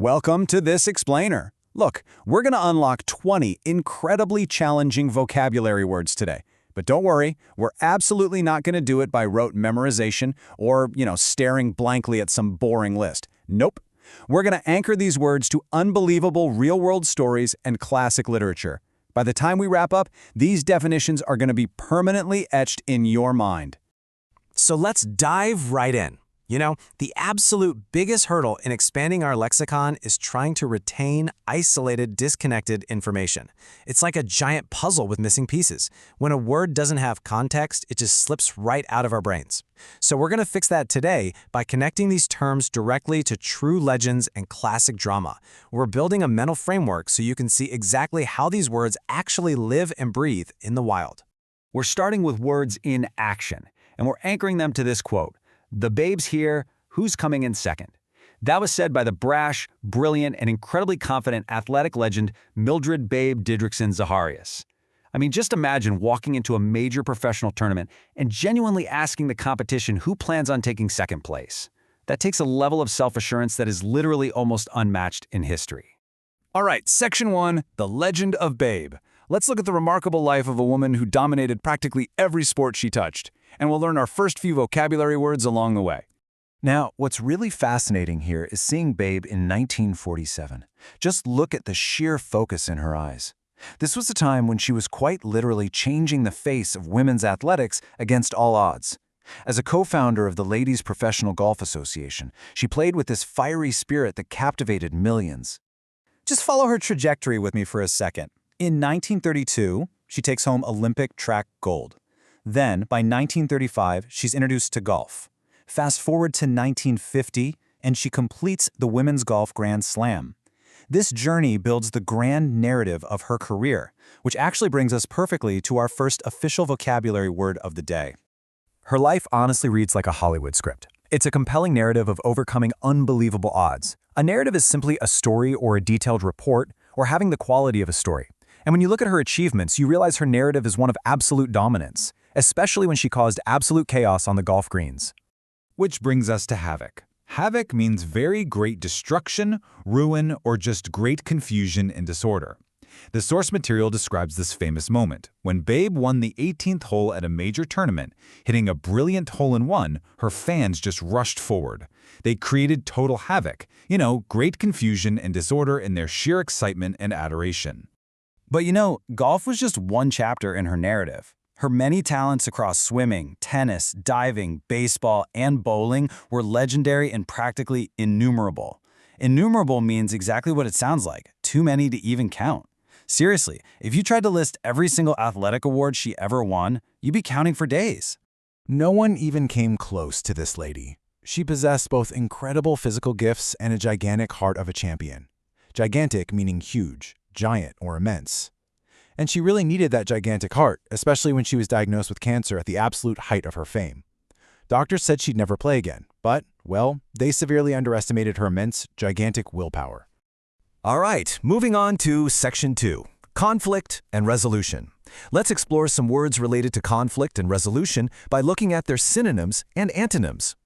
Welcome to this explainer. Look, we're going to unlock 20 incredibly challenging vocabulary words today. But don't worry, we're absolutely not going to do it by rote memorization or, staring blankly at some boring list. Nope. We're going to anchor these words to unbelievable real-world stories and classic literature. By the time we wrap up, these definitions are going to be permanently etched in your mind. So let's dive right in. The absolute biggest hurdle in expanding our lexicon is trying to retain isolated, disconnected information. It's like a giant puzzle with missing pieces. When a word doesn't have context, it just slips right out of our brains. So we're going to fix that today by connecting these terms directly to true legends and classic drama. We're building a mental framework so you can see exactly how these words actually live and breathe in the wild. We're starting with words in action, and we're anchoring them to this quote. The babe's here, who's coming in second? That was said by the brash, brilliant, and incredibly confident athletic legend Mildred Babe Didrikson Zaharias. I mean, just imagine walking into a major professional tournament and genuinely asking the competition who plans on taking second place. That takes a level of self-assurance that is literally almost unmatched in history. All right, Section 1, The Legend of Babe. Let's look at the remarkable life of a woman who dominated practically every sport she touched, and we'll learn our first few vocabulary words along the way. Now, what's really fascinating here is seeing Babe in 1947. Just look at the sheer focus in her eyes. This was a time when she was quite literally changing the face of women's athletics against all odds. As a co-founder of the Ladies Professional Golf Association, she played with this fiery spirit that captivated millions. Just follow her trajectory with me for a second. In 1932, she takes home Olympic track gold. Then, by 1935, she's introduced to golf. Fast forward to 1950, and she completes the Women's Golf Grand Slam. This journey builds the grand narrative of her career, which actually brings us perfectly to our first official vocabulary word of the day. Her life honestly reads like a Hollywood script. It's a compelling narrative of overcoming unbelievable odds. A narrative is simply a story or a detailed report or having the quality of a story. And when you look at her achievements, you realize her narrative is one of absolute dominance, especially when she caused absolute chaos on the golf greens. Which brings us to Havoc. Havoc means very great destruction, ruin, or just great confusion and disorder. The source material describes this famous moment. When Babe won the 18th hole at a major tournament, hitting a brilliant hole-in-one, her fans just rushed forward. They created total havoc, great confusion and disorder in their sheer excitement and adoration. But golf was just one chapter in her narrative. Her many talents across swimming, tennis, diving, baseball, and bowling were legendary and practically innumerable. Innumerable means exactly what it sounds like, too many to even count. Seriously, if you tried to list every single athletic award she ever won, you'd be counting for days. No one even came close to this lady. She possessed both incredible physical gifts and a gigantic heart of a champion. Gigantic meaning huge, giant or immense. And she really needed that gigantic heart, especially when she was diagnosed with cancer at the absolute height of her fame. Doctors said she'd never play again, but, they severely underestimated her immense, gigantic willpower. All right, moving on to Section 2, Conflict and Resolution. Let's explore some words related to conflict and resolution by looking at their synonyms and antonyms.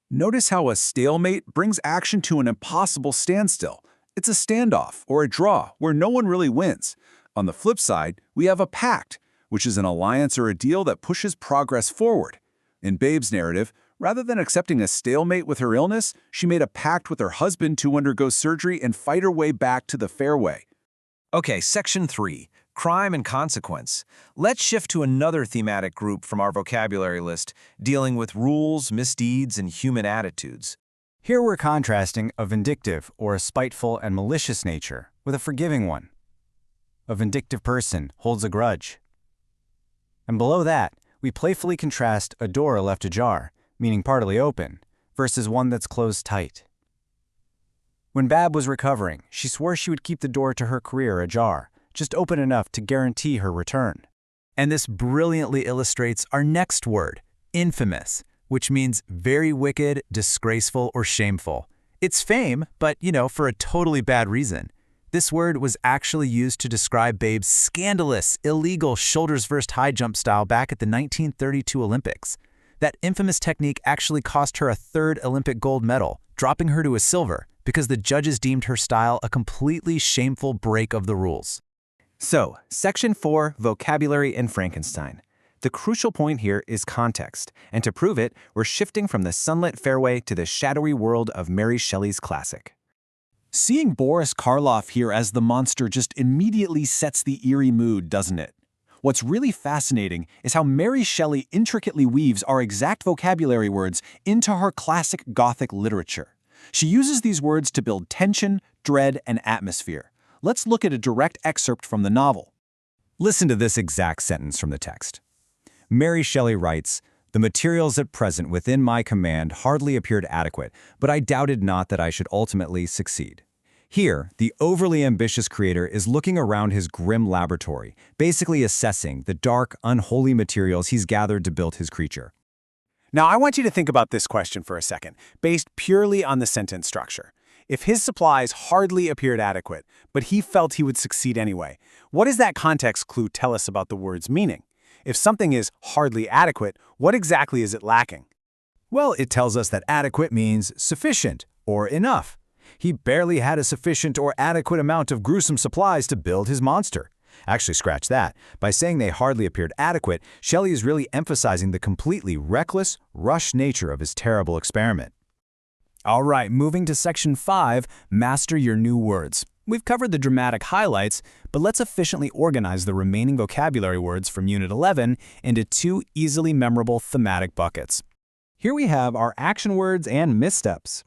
Notice how a stalemate brings action to an impossible standstill. It's a standoff or a draw where no one really wins. On the flip side, we have a pact, which is an alliance or a deal that pushes progress forward. In Babe's narrative, rather than accepting a stalemate with her illness, she made a pact with her husband to undergo surgery and fight her way back to the fairway. Okay, Section 3, Crime and Consequence. Let's shift to another thematic group from our vocabulary list, dealing with rules, misdeeds, and human attitudes. Here we're contrasting a vindictive or a spiteful and malicious nature with a forgiving one. A vindictive person holds a grudge. And below that, we playfully contrast a door left ajar, meaning partly open, versus one that's closed tight. When Babe was recovering, she swore she would keep the door to her career ajar, just open enough to guarantee her return. And this brilliantly illustrates our next word, infamous, which means very wicked, disgraceful, or shameful. It's fame, but, for a totally bad reason. This word was actually used to describe Babe's scandalous, illegal shoulders-first high jump style back at the 1932 Olympics. That infamous technique actually cost her a third Olympic gold medal, dropping her to a silver, because the judges deemed her style a completely shameful break of the rules. So, Section 4, Vocabulary in Frankenstein. The crucial point here is context, and to prove it, we're shifting from the sunlit fairway to the shadowy world of Mary Shelley's classic. Seeing Boris Karloff here as the monster just immediately sets the eerie mood, doesn't it? What's really fascinating is how Mary Shelley intricately weaves our exact vocabulary words into her classic Gothic literature. She uses these words to build tension, dread, and atmosphere. Let's look at a direct excerpt from the novel. Listen to this exact sentence from the text. Mary Shelley writes, "The materials at present within my command hardly appeared adequate, but I doubted not that I should ultimately succeed." Here, the overly ambitious creator is looking around his grim laboratory, basically assessing the dark, unholy materials he's gathered to build his creature. Now, I want you to think about this question for a second, based purely on the sentence structure. If his supplies hardly appeared adequate, but he felt he would succeed anyway, what does that context clue tell us about the word's meaning? If something is hardly adequate, what exactly is it lacking? Well, it tells us that adequate means sufficient or enough. He barely had a sufficient or adequate amount of gruesome supplies to build his monster. Actually, scratch that. By saying they hardly appeared adequate, Shelley is really emphasizing the completely reckless, rushed nature of his terrible experiment. All right, moving to Section 5, Master Your New Words. We've covered the dramatic highlights, but let's efficiently organize the remaining vocabulary words from Unit 11 into 2 easily memorable thematic buckets. Here we have our action words and missteps.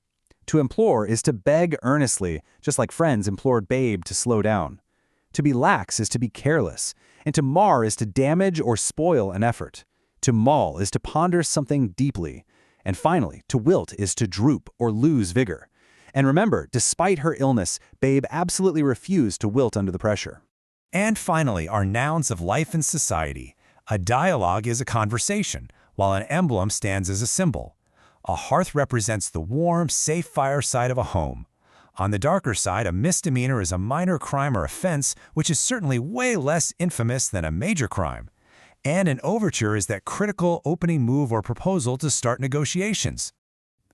To implore is to beg earnestly, just like friends implored Babe to slow down. To be lax is to be careless, and to mar is to damage or spoil an effort. To mull is to ponder something deeply. And finally, to wilt is to droop or lose vigor. And remember, despite her illness, Babe absolutely refused to wilt under the pressure. And finally, our nouns of life and society. A dialogue is a conversation, while an emblem stands as a symbol. A hearth represents the warm, safe fireside of a home. On the darker side, a misdemeanor is a minor crime or offense, which is certainly way less infamous than a major crime. And an overture is that critical opening move or proposal to start negotiations.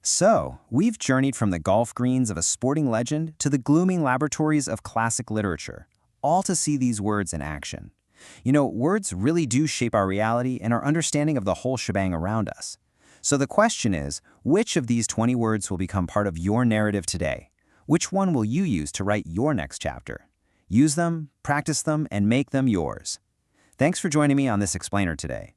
So, we've journeyed from the golf greens of a sporting legend to the glooming laboratories of classic literature, all to see these words in action. You know, words really do shape our reality and our understanding of the whole shebang around us. So the question is, which of these 20 words will become part of your narrative today? Which one will you use to write your next chapter? Use them, practice them, and make them yours. Thanks for joining me on this explainer today.